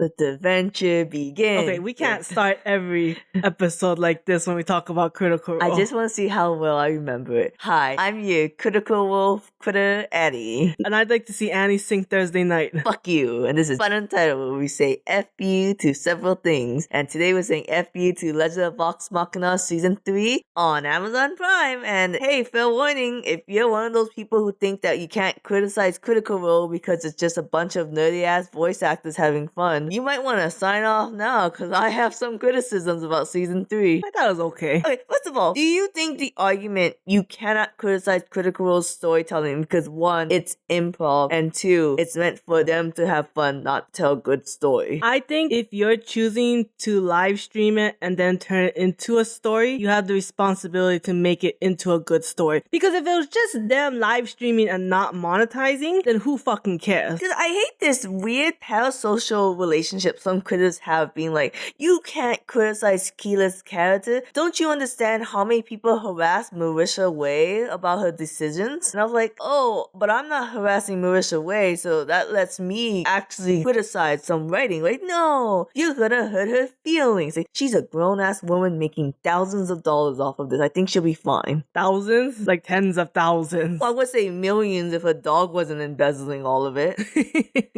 Let the adventure begin. Okay, we can't start every episode like this when we talk about Critical Role. I just want to see how well I remember it. Hi, I'm your Critical Wolf Critter Annie. And I'd like to see Annie sing Thursday night. Fuck you. And this is FunUntitled, where we say F you to several things. And today we're saying F you to Legend of Vox Machina Season 3 on Amazon Prime. And hey, fair warning, if you're one of those people who think that you can't criticize Critical Role because it's just a bunch of nerdy-ass voice actors having fun, you might want to sign off now, because I have some criticisms about Season 3. I thought it was okay. Okay, first of all, do you think the argument you cannot criticize Critical Role's storytelling because 1, it's improv, and 2, it's meant for them to have fun, not tell a good story? I think if you're choosing to live stream it and then turn it into a story, you have the responsibility to make it into a good story. Because if it was just them live streaming and not monetizing, then who fucking cares? Because I hate this weird parasocial relationship some critics have, being like, you can't criticize Keela's character. Don't you understand how many people harass Marisha Way about her decisions? And I was like, oh, but I'm not harassing Marisha Way, so that lets me actually criticize some writing. Like, no, you're gonna hurt her feelings. Like, she's a grown-ass woman making thousands of dollars off of this. I think she'll be fine. Thousands? Like tens of thousands. Well, I would say millions if her dog wasn't embezzling all of it.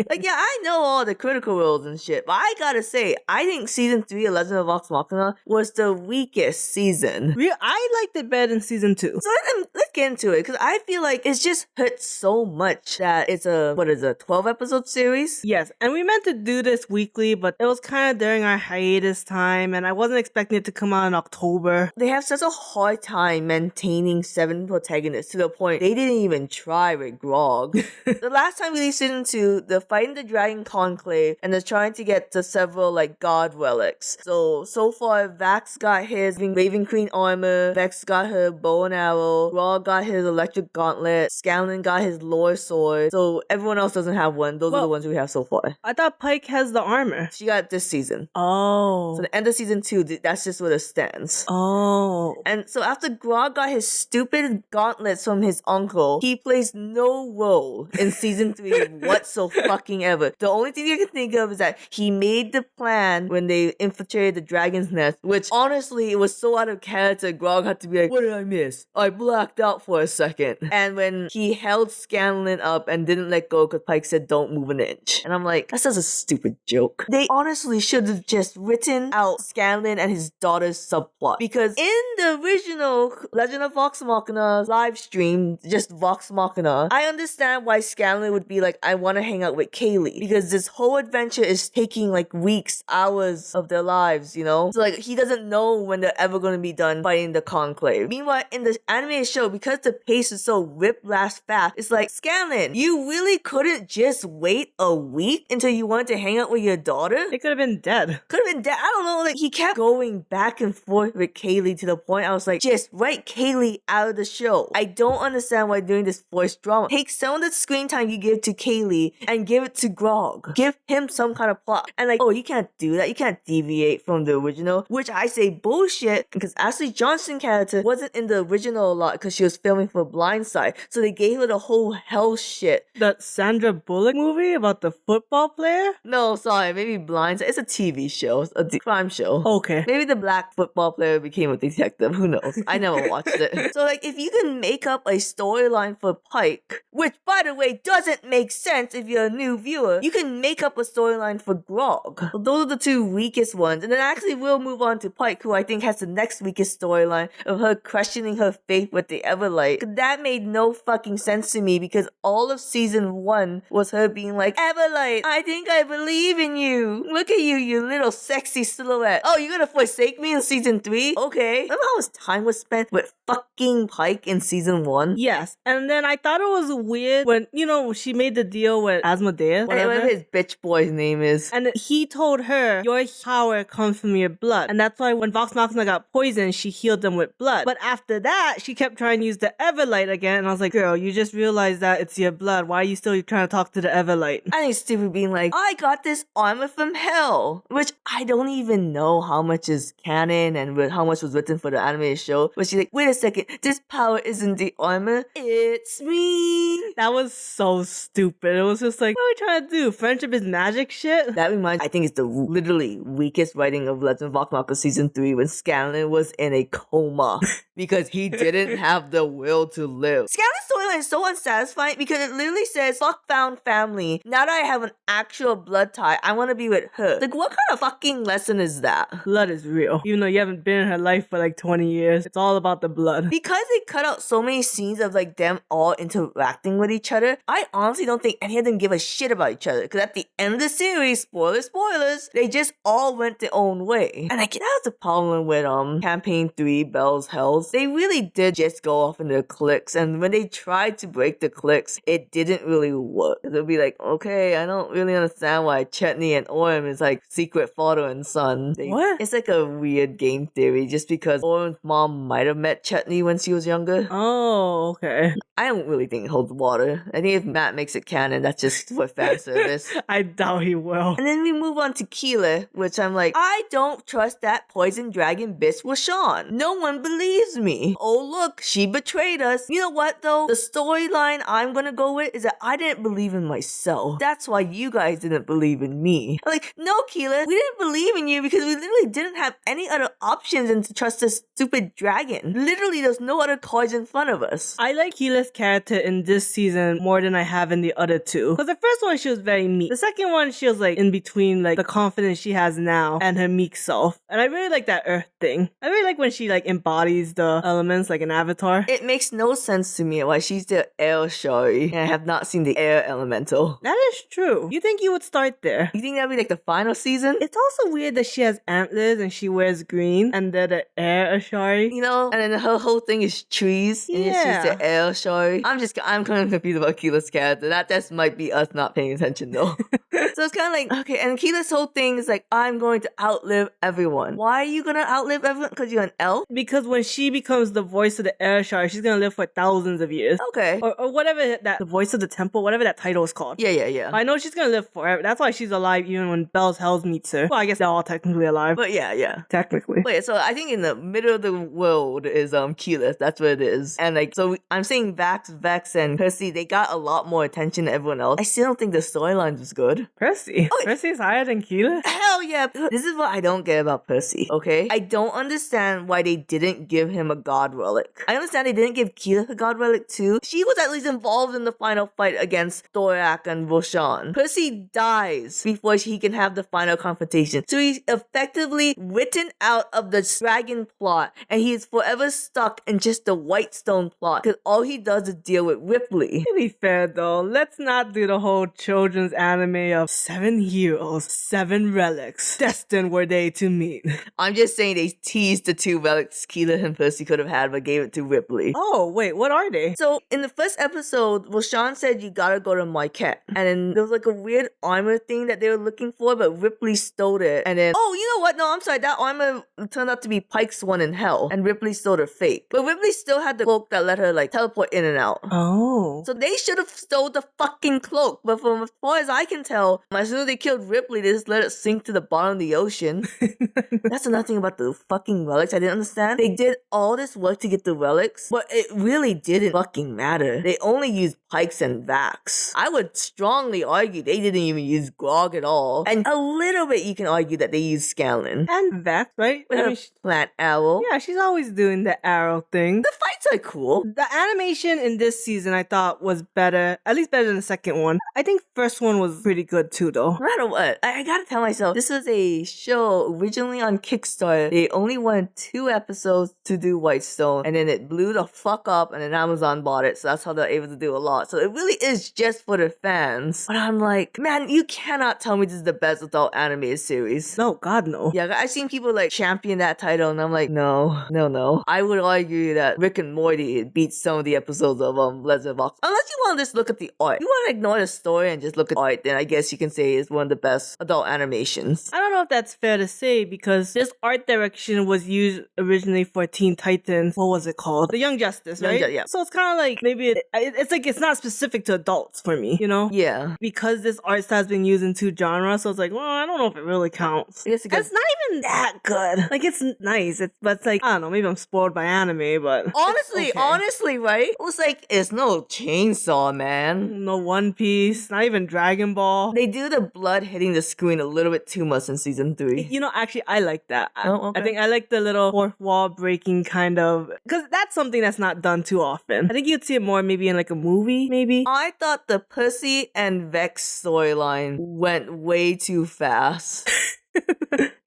Like, yeah, I know all the Critical Roles and shit, but I gotta say, I think Season 3 of Legend of Vox Machina was the weakest season. I liked it better than Season 2. So let's get into it, because I feel like it's just hurt so much that it's a 12 episode series? Yes, and we meant to do this weekly, but it was kind of during our hiatus time, and I wasn't expecting it to come out in October. They have such a hard time maintaining 7 protagonists to the point they didn't even try with Grog. The last time we released Season 2, they're fighting the Dragon Conclave, and they're trying to get to several, like, god relics. So far, Vax got his Raven Queen armor, Vex got her bow and arrow, Grog got his electric gauntlet, Scanlan got his lore sword, so everyone else doesn't have one. Those are the ones we have so far. I thought Pike has the armor. She got this season. Oh. So the end of Season 2, that's just where it stands. Oh. And so after Grog got his stupid gauntlets from his uncle, he plays no role in Season 3 whatsoever. The only thing I can think of is that he made the plan when they infiltrated the dragon's nest, which honestly, it was so out of character, Grog had to be like, what did I miss? I blacked out for a second. And when he held Scanlan up and didn't let go because Pike said don't move an inch. And I'm like, that's just a stupid joke. They honestly should have just written out Scanlan and his daughter's subplot. Because in the original Legend of Vox Machina live stream, just Vox Machina, I understand why Scanlan would be like, I want to hang out with Kaylee. Because this whole adventure is taking like weeks, hours of their lives, you know? So like, he doesn't know when they're ever going to be done fighting the Conclave. Meanwhile, in the animated show, because the pace is so whiplash fast, it's like, Scanlan, you really couldn't just wait a week until you wanted to hang out with your daughter? They could have been dead. Could have been dead. I don't know. Like, he kept going back and forth with Kaylee to the point I was like, just write Kaylee out of the show. I don't understand why doing this voice drama. Take some of the screen time you give to Kaylee and give it to Grog. Give him some kind of plot. And like, oh, you can't do that. You can't deviate from the original, which I say bullshit, because Ashley Johnson's character wasn't in the original a lot because she was filming for Blindside. So they gave her the whole hell shit. That Sandra Bullock movie about the football player? No, sorry, maybe Blindside. It's a TV show. It's a crime show. Okay. Maybe the black football player became a detective. Who knows? I never watched it. So like, if you can make up a storyline for Pike, which by the way doesn't make sense if you're a new viewer, you can make up a storyline for Grog. So those are the 2 weakest ones. And then actually we'll move on to Pike, who I think has the next weakest storyline of her questioning her faith with the Everlight. That made no fucking sense to me, because all of Season 1 was her being like, Everlight, I think I believe in you. Look at you, you little sexy silhouette. Oh, you're gonna forsake me in Season 3? Okay. Remember how much time was spent with fucking Pike in Season 1? Yes. And then I thought it was weird when, you know, she made the deal with Asmodeus. Whatever his bitch boy's name is. And he told her, your power comes from your blood. And that's why when Vox Machina got poisoned, she healed them with blood. But after that, she kept trying to use the Everlight again. And I was like, girl, you just realized that it's your blood. Why are you still trying to talk to the Everlight? I think stupid being like, I got this armor from hell. Which I don't even know how much is canon and how much was written for the animated show. But she's like, wait a second, this power isn't the armor, it's me. That was so stupid. It was just like, what are we trying to do? Friendship is magic shit? That reminds I think it's the literally weakest writing of Legend of Vox Machina season 3 when Scanlan was in a coma because he didn't have the will to live. Scanlan's storyline is so unsatisfying because it literally says, fuck found family. Now that I have an actual blood tie, I want to be with her. Like, what kind of fucking lesson is that? Blood is real. Even though you haven't been in her life for like 20 years, it's all about the blood. Because they cut out so many scenes of like them all interacting with each other, I honestly don't think any of them give a shit about each other. Because at the end of the series, spoilers, they just all went their own way. And like that was the problem with campaign 3, Bell's Hells. They really did just go off in their cliques, and when they tried to break the cliques, it didn't really work. It'll be like, okay, I don't really understand why Chetney and Orm is like secret father and son. What? It's like a weird game theory just because Orm's mom might have met Chetney when she was younger. Oh, okay. I don't really think it holds water. I think if Matt makes it canon, that's just for fan service. I doubt he will. And then we move on to Keela, which I'm like, I don't trust that poison dragon bitch with Sean. No one believes me. Oh look, she betrayed us. You know what though? The storyline I'm gonna go with is that I didn't believe in myself. That's why you guys didn't believe in me. I'm like, no Keela, we didn't believe in you because we literally didn't have any other options than to trust this stupid dragon. Literally, there's no other cards in front of us. I like Keela's character in this season more than I have in the other two. Because the first one, she was very meek. The second one, she was like in between like the confidence she has now and her meek self. And I really like that earth thing. I really like when she like embodies the elements like an avatar. It makes no sense to me why she's the air Shari and I have not seen the air elemental. That is true. You think you would start there? You think that'd be like the final season? It's also weird that she has antlers and she wears green and they're the air Ashari. You know, and then her whole thing is trees. And Yeah. she's the air Shari. I'm kind of confused about Keela's character. That just might be us not paying attention though. So it's kind of like, okay, and Keela's whole thing is like, I'm going to outlive everyone. Why are you gonna outlive everyone? Because you're an elf? Because when she becomes the voice of the air Ashari, she's gonna live for thousands of years. Okay. Or whatever that, the voice of the temple, whatever that title is called. Yeah. I know she's gonna live forever. That's why she's alive even when Bell's Hells meets her. Well, I guess they're all technically alive. But yeah. Technically. Wait, so I think in the middle of the world is Keela. That's what it is. And like, so I'm saying Vax, Vex, and Percy, they got a lot more attention than everyone else. I still don't think the storylines was good. Percy. Oh, Percy's higher than Keela? Hell yeah. This is what I don't get about Percy, okay? I don't understand why they didn't give him a god relic. I understand they didn't give Keela a god relic too. She was at least involved in the final fight against Thorak and Voshan. Percy dies before he can have the final confrontation. So he's effectively written out of the dragon plot and he is forever stuck in just the Whitestone plot because all he does is deal with Ripley. To be fair though, let's not do the whole children's anime of 7 heroes, 7 relics. Destined were they to meet. I'm just saying they teased the 2 relics Keela and Percy could have had but gave it to Ripley. Oh, wait, what are they? So in the first episode, Voshan said you gotta go to Marquette. And then there was like a weird armor thing that they were looking for, but Ripley stole it. And then, oh, you know what? No, I'm sorry. That armor turned out to be Pike's one in hell. And Ripley stole her fake. But Ripley still had the cloak that let her like teleport in and out. Oh. So they should have stole the fucking cloak. But from as far as I can tell, as soon as they killed Ripley, they just let it sink to the bottom of the ocean. That's another thing about the fucking relics I didn't understand. They did all this work to get the relics, but it really didn't fucking matter. They only used Pikes and Vax. I would strongly argue they didn't even use Grog at all. And a little bit you can argue that they used Scanlan. And Vex, right? With her plant owl. Yeah, she's always doing the arrow thing. The fights are cool. The animation in this season I thought was better, at least better than the second one. I think first one was pretty good too though. No matter what, I gotta tell myself, this was a show originally on Kickstarter. They only wanted 2 episodes to do Whitestone, and then it blew the fuck up, and then Amazon bought it, so that's how they're able to do a lot. So it really is just for the fans. But I'm like, man, you cannot tell me this is the best adult animated series. No, God no. Yeah, I've seen people like champion that title, and I'm like, no. I would argue that Rick and Morty beats some of the episodes of Legend of Vox. Unless you want to just look at the art. If you want to ignore the story and just look at art, then I guess guess you can say is one of the best adult animations. I don't know if that's fair to say because this art direction was used originally for Teen Titans. What was it called? The Young Justice, right? Yeah. So it's kind of like maybe it's like it's not specific to adults for me, you know? Yeah. Because this art style has been used in 2 genres, so it's like, well, I don't know if it really counts. I guess it It's not even that good. Like it's nice. But it's like I don't know. Maybe I'm spoiled by anime, but honestly, okay. honestly, right? It was like it's no Chainsaw Man. No One Piece, not even Dragon Ball. They do the blood hitting the screen a little bit too much in season 3. You know, actually, I like that. Oh, okay. I think I like the little fourth wall breaking kind of, because that's something that's not done too often. I think you'd see it more maybe in like a movie, maybe. I thought the Percy and Vex storyline went way too fast.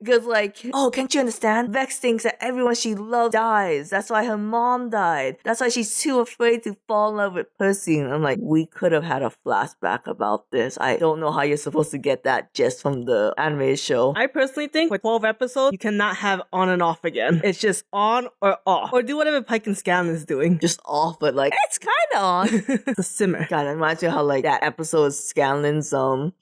Because like, oh, can't you understand? Vex thinks that everyone she loves dies. That's why her mom died. That's why she's too afraid to fall in love with Percy. And I'm like, we could have had a flashback about this. I don't know how you're supposed to get that just from the animated show. I personally think for 12 episodes, you cannot have on and off again. It's just on or off. Or do whatever Pike and Scanlan is doing. Just off, but like, it's kind of on. The simmer. God, it reminds me of how like that episode of Scanlan's,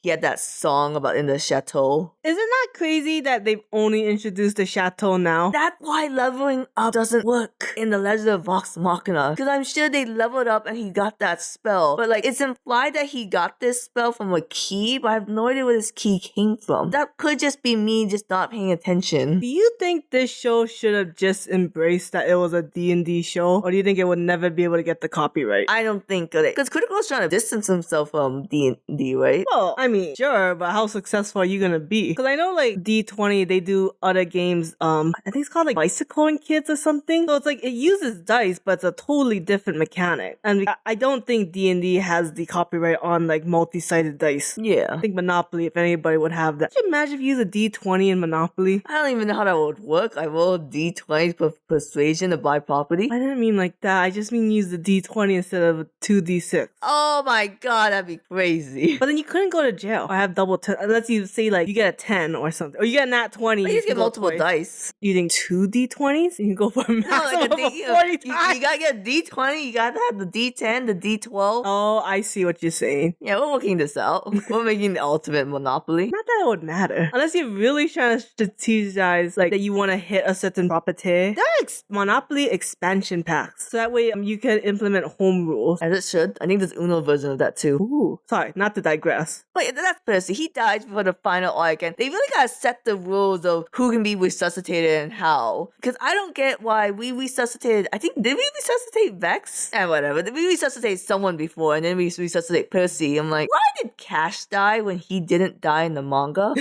he had that song about in the chateau. Is it not crazy that they've only introduced the chateau now? That's why leveling up doesn't work in the Legend of Vox Machina. Because I'm sure they leveled up and he got that spell. But like, it's implied that he got this spell from a key, but I have no idea where this key came from. That could just be me just not paying attention. Do you think this show should have just embraced that it was a D&D show? Or do you think it would never be able to get the copyright? I don't think of it. Because Critical's trying to distance himself from D&D, right? Well, I mean, sure, but how successful are you gonna be? Because I know like D20, they do other games, I think it's called like Bicycle and Kids or something. So it's like, it uses dice, but it's a totally different mechanic. And I don't think D&D has the copyright on like multi-sided dice. Yeah. I think Monopoly, if anybody would have that. Could you imagine if you use a D20 in Monopoly? I don't even know how that would work. I rolled D20 for persuasion to buy property. I didn't mean like that. I just mean use the D20 instead of a 2D6. Oh my god, that'd be crazy. But then you couldn't go to jail or have double 10 unless you say like you get a 10 or something. Or you get a nat 20. But you just get multiple twice. dice. Using 2 D20s? You can go for a maximum of 40 times. You gotta get a D20, you gotta have the D10, the D12. Oh, I see what you're saying. Yeah, we're working this out. We're making the ultimate Monopoly. Not that it would matter. Unless you're really trying to strategize, like, that you want to hit a certain property. There are Monopoly expansion packs. So that way you can implement home rules. As it should. I think there's Uno version of that too. Ooh. Sorry, not to digress. But yeah, that's Percy. He dies before the final arc, and they really gotta set the rules of who can be resuscitated and how. Because I don't get why we resuscitated. I think, did we resuscitate Vex? Whatever. Did we resuscitate someone before, and then we resuscitate Percy? I'm like, why did Cash die when he didn't die in the manga?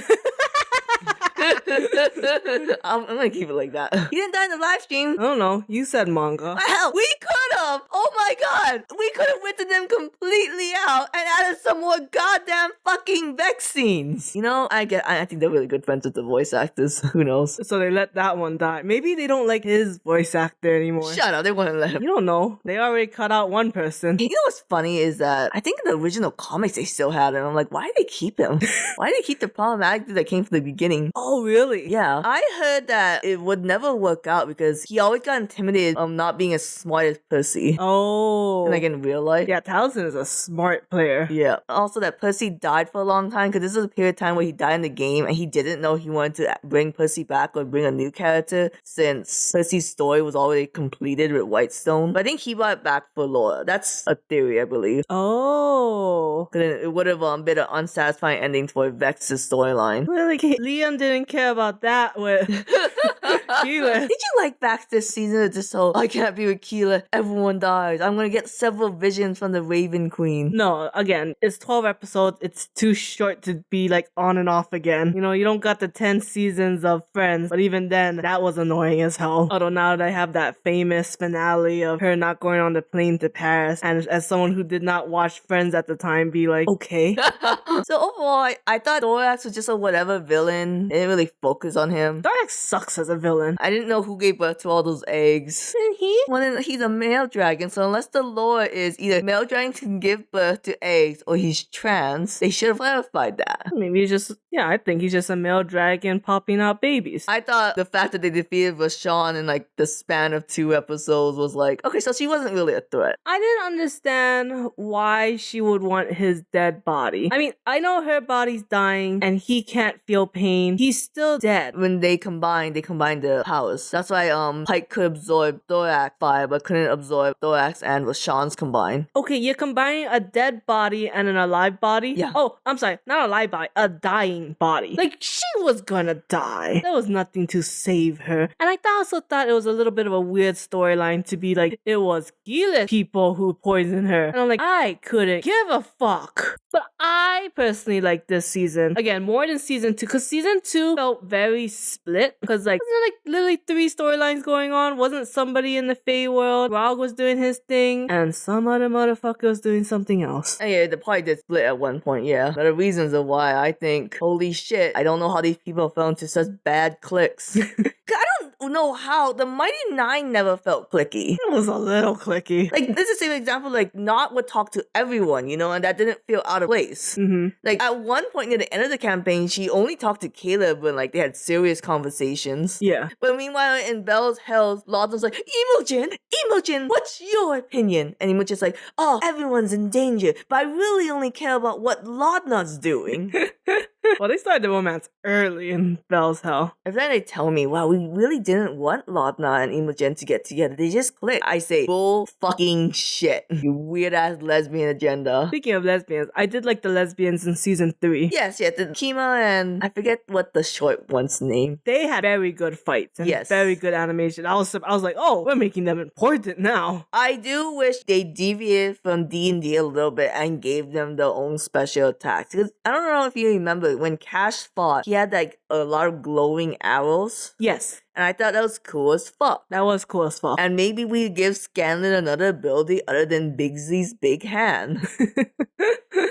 I'm gonna keep it like that. He didn't die in the live stream. I don't know. You said manga. Hell, we could have. Oh my god, we could have written them completely out and added some more goddamn fucking Vex scenes. You know, I think they're really good friends with the voice actors. Who knows? So they let that one die. Maybe they don't like his voice actor anymore. Shut up, they wouldn't let him. You don't know. They already cut out one person. You know what's funny is that I think in the original comics they still had him. I'm like, why did they keep him? Why did they keep the problematic dude that came from the beginning? Oh, really? Yeah. I heard that it would never work out because he always got intimidated of not being as smart as Percy. Oh. Like in real life. Yeah, Taliesin is a smart player. Yeah. Also that Percy died for a long time because this was a period of time where he died in the game and he didn't know he wanted to bring Percy back or bring a new character since Percy's story was already completed with Whitestone. But I think he brought it back for lore. That's a theory, I believe. Oh. Because it would have been an unsatisfying ending for Vex's storyline. Really? Liam didn't care about that with Keeler. Did you like Vex this season? It's just so, I can't be with Keeler. Everyone dies. I'm gonna get several visions from the Raven Queen. No, again, it's 12 episodes. It's too short to be like on and off again. You know, you don't got the 10 seasons of Friends, but even then, that was annoying as hell. Although now that I have that famous finale of her not going on the plane to Paris, and as someone who did not watch Friends at the time, be like, okay. So overall, I thought Thorax was just a whatever villain. They didn't really focus focus on him. Dark sucks as a villain. I didn't know who gave birth to all those eggs. Didn't he? Well, then he's a male dragon, so unless the lore is either male dragons can give birth to eggs or he's trans, they should have clarified that. Maybe he's just, yeah, I think he's just a male dragon popping out babies. I thought the fact that they defeated Vashon in like the span of 2 episodes was like, okay, so she wasn't really a threat. I didn't understand why she would want his dead body. I mean, I know her body's dying and he can't feel pain. He's still dead. When they combined the powers. That's why Pike could absorb Thorax fire, but couldn't absorb Thorax and Vashon's combined. Okay, you're combining a dead body and an alive body? Yeah. Oh, I'm sorry, not a live body, a dying body. Like, she was gonna die. There was nothing to save her. And I also thought it was a little bit of a weird storyline to be like, it was Gilead people who poisoned her. And I'm like, I couldn't give a fuck. But I personally like this season. Again, more than season 2, because season 2 felt very split. Because like, wasn't like literally 3 storylines going on? Wasn't somebody in the Fae world? Rog was doing his thing, and some other motherfucker was doing something else. And yeah, the party did split at one point, yeah. But the reasons of why I think, holy shit, I don't know how these people fell into such bad clicks. I don't know how. The Mighty Nine never felt clicky. It was a little clicky. Like, this is the same example, like, Not would talk to everyone, you know, and that didn't feel out of place. Mm-hmm. Like, at one point near the end of the campaign, she only talked to Caleb when, like, they had serious conversations. Yeah. But meanwhile, in Belle's Hell, Laudon's like, Imogen, what's your opinion? And Imogen's like, oh, everyone's in danger, but I really only care about what Laudon's doing. Well, they started the romance early in Belle's Hell. If then they tell me, wow, we really didn't want Laudna and Imogen to get together, they just clicked. I say, bull fucking shit. You weird ass lesbian agenda. Speaking of lesbians, I did like the lesbians in season 3. Yes, the Kima and I forget what the short one's name. They had very good fights and Yes. very good animation. I was like, oh, we're making them important now. I do wish they deviated from D&D a little bit and gave them their own special attacks. Because I don't know if you remember, when Cash fought, he had like a lot of glowing arrows. Yes. And I thought that was cool as fuck. That was cool as fuck. And maybe we give Scanlan another ability other than Bigsy's big hand.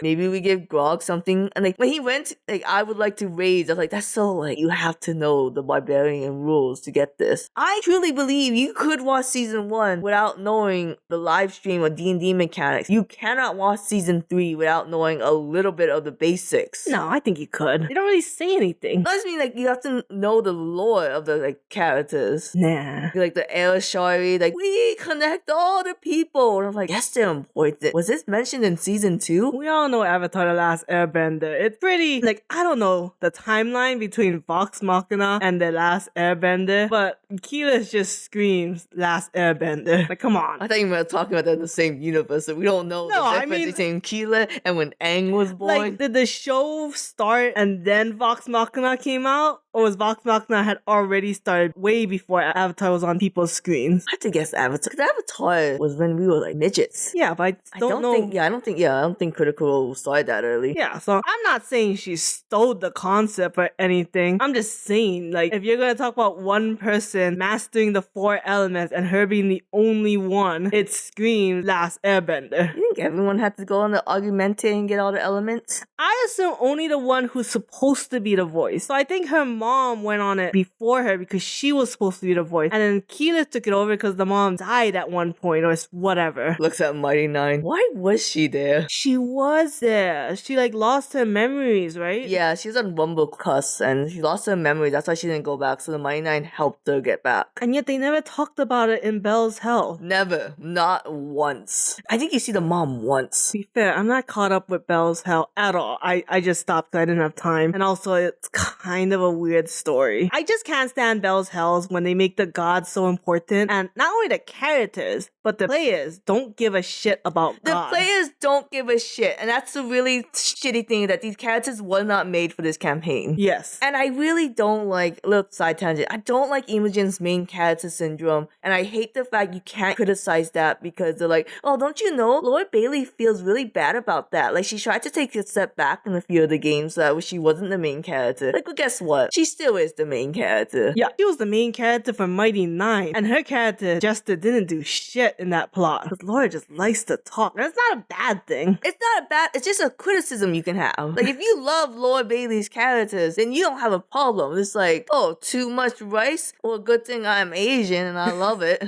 Maybe we give Grog something. And like when he went, like I would like to raise. I was like, that's so like you have to know the barbarian rules to get this. I truly believe you could watch season 1 without knowing the live stream or D&D mechanics. You cannot watch season 3 without knowing a little bit of the basics. No, I think you could. They don't really say anything. That doesn't mean like you have to know the lore of the like characters. Nah. Like the Air Shari, like we connect all the people. And I'm like, yes, they're important. Was this mentioned in season 2? We all know Avatar: The Last Airbender. It's pretty, like, I don't know the timeline between Vox Machina and The Last Airbender, but Keyless just screams Last Airbender. Like, come on. I thought you were talking about that in the same universe, so we don't know No, the I difference mean- between Keela and when Aang was born. Like, did the show start and then Vox Machina came out? Or was Vox Machina had already started way before Avatar was on people's screens? I have to guess Avatar. Because Avatar was when we were like midgets. Yeah, but I don't know. I don't think Critical Role started that early. Yeah, so I'm not saying she stole the concept or anything. I'm just saying, like, if you're gonna talk about one person mastering the 4 elements and her being the only one, it screams Last Airbender. You think everyone had to go on the Augmented and get all the elements? I assume only the one who's supposed to be the voice. So I think her mom went on it before her because she was supposed to be the voice. And then Keyleth took it over because the mom died at one point or whatever. Looks at Mighty Nine. Why was she there? She was there. She like lost her memories, right? Yeah, she was on Rumblecus and she lost her memory. That's why she didn't go back. So the Mighty Nine helped her get back. And yet they never talked about it in Belle's Hell. Never. Not once. I think you see the mom once. To be fair, I'm not caught up with Belle's Hell at all. I just stopped because I didn't have time. And also, it's kind of a weird story. I just can't stand Belle's Hells when they make the gods so important. And not only the characters, but the players don't give a shit about The God. players don't give a shit. And that's the really shitty thing, that these characters were not made for this campaign. Yes. And I really don't like, little side tangent, I don't like Imogen's main character syndrome. And I hate the fact you can't criticize that because they're like, oh, don't you know? Laura Bailey feels really bad about that. Like, she tried to take a step back in a few of the games so that she wasn't the main character. Like, well, guess what? She she still is the main character. Yeah, she was the main character for Mighty Nine, and her character, Jester, didn't do shit in that plot. But Laura just likes to talk. That's not a bad thing. It's not a bad, it's just a criticism you can have. Like, if you love Laura Bailey's characters, then you don't have a problem. It's like, oh, too much rice? Well, good thing I'm Asian and I love it.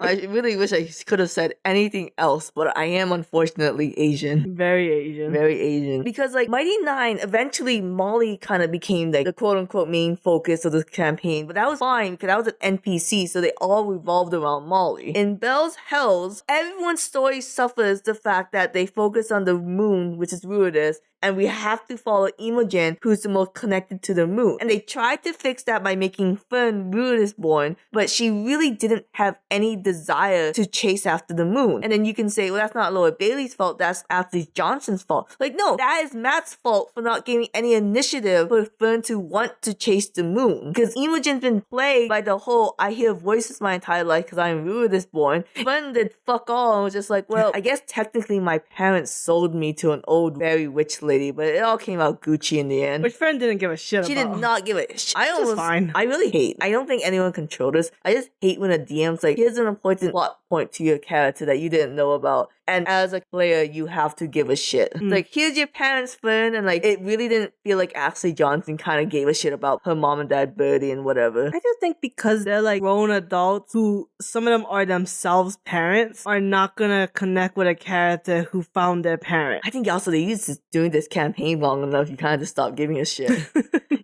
I really wish I could have said anything else, but I am unfortunately Asian. Very Asian. Very Asian. Because, like, Mighty Nine, eventually Molly kind of became, like, the quote-unquote main focus of the campaign. But that was fine, because that was an NPC, so they all revolved around Molly. In Belle's Hells, everyone's story suffers the fact that they focus on the moon, which is Ruidus, and we have to follow Imogen, who's the most connected to the moon. And they tried to fix that by making Fern Ruidus born, but she really didn't have any desire to chase after the moon. And then you can say, well, that's not Laura Bailey's fault, that's Ashley Johnson's fault. Like, no, that is Matt's fault for not giving any initiative for Fern to want to chase the moon. Because Imogen's been plagued by the whole, I hear voices my entire life because I'm Ruidus born. Fern did fuck all and was just like, well, I guess technically my parents sold me to an old fairy witch lady, but it all came out Gucci in the end. Which Fern didn't give a shit She about. did not give a shit. Fine. I really hate. I don't think anyone controls this. I just hate when a DM's like, here's an important plot point to your character that you didn't know about. And as a player, you have to give a shit. Like, here's your parents' friend, and like, it really didn't feel like Ashley Johnson kind of gave a shit about her mom and dad, Birdie, and whatever. I just think because they're like grown adults who, some of them are themselves parents, are not gonna connect with a character who found their parent. I think also they used to doing this campaign long enough, you kind of just stop giving a shit.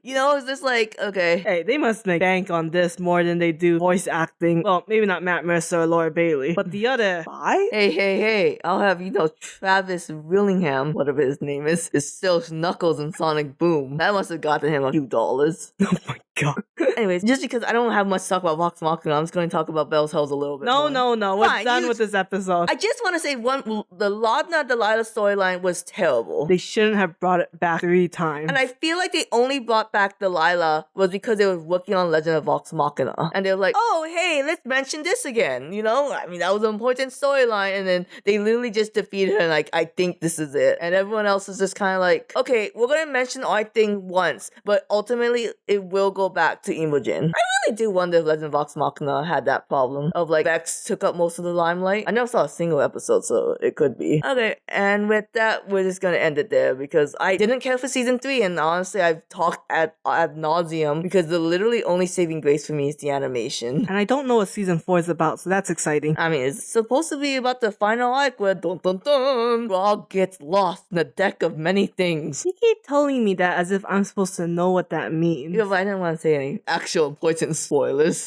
You know, it's just like, okay. Hey, they must make bank on this more than they do voice acting. Well, maybe not Matt Mercer or Laura Bailey, but the other five? Hey, I'll have you know Travis Willingham, whatever his name is still Knuckles in Sonic Boom. That must have gotten him a few dollars. Oh my god. Anyways, just because I don't have much to talk about Vox Machina, I'm just going to talk about Belle's Hells a little bit more. No. We're done with this episode. I just want to say the Laudna Delilah storyline was terrible. They shouldn't have brought it back 3 times. And I feel like they only brought back Delilah was because they were working on Legend of Vox Machina. And they were like, oh, hey, let's mention this again. You know, I mean, that was an important storyline. And then they literally just defeated her and like, I think this is it. And everyone else is just kind of like, okay, we're going to mention our thing once, but ultimately it will go back to Imogen. I really do wonder if Legend of Vox Machina had that problem of like Vex took up most of the limelight. I never saw a single episode, so it could be. Okay, and with that, we're just gonna end it there because I didn't care for season 3, and honestly, I've talked ad nauseum because the literally only saving grace for me is the animation. And I don't know what season 4 is about, so that's exciting. I mean, it's supposed to be about the final arc where Grog gets lost in a deck of many things. You keep telling me that as if I'm supposed to know what that means. Yeah, but I didn't want to say any actual important spoilers.